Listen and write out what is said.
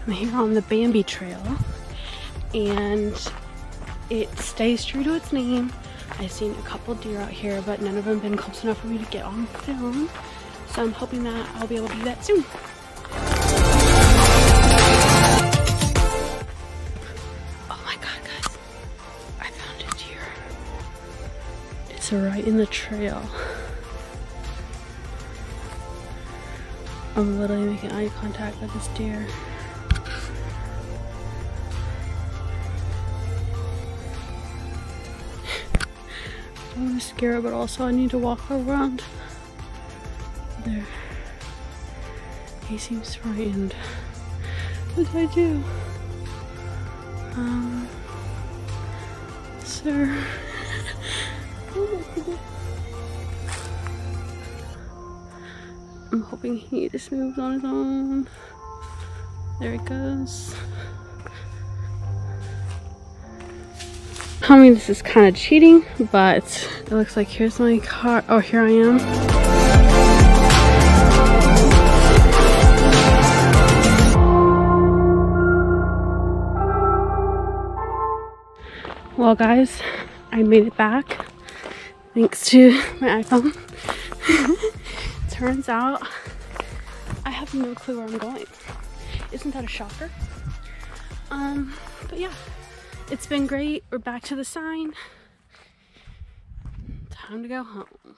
I'm here on the Bambi Trail, and it stays true to its name. I've seen a couple deer out here, but none of them have been close enough for me to get on film. So I'm hoping that I'll be able to do that soon. Oh my god, guys. I found a deer. It's right in the trail. I'm literally making eye contact with this deer. I'm scared, but also I need to walk around there. He seems frightened. What do I do? Sir. Oh my goodness. I'm hoping he just moves on his own. There it goes. I mean, this is kind of cheating, but it looks like here's my car. Oh, here I am. Well, guys, I made it back thanks to my iPhone. Turns out I have no clue where I'm going. Isn't that a shocker? But yeah. It's been great. We're back to the sign. Time to go home.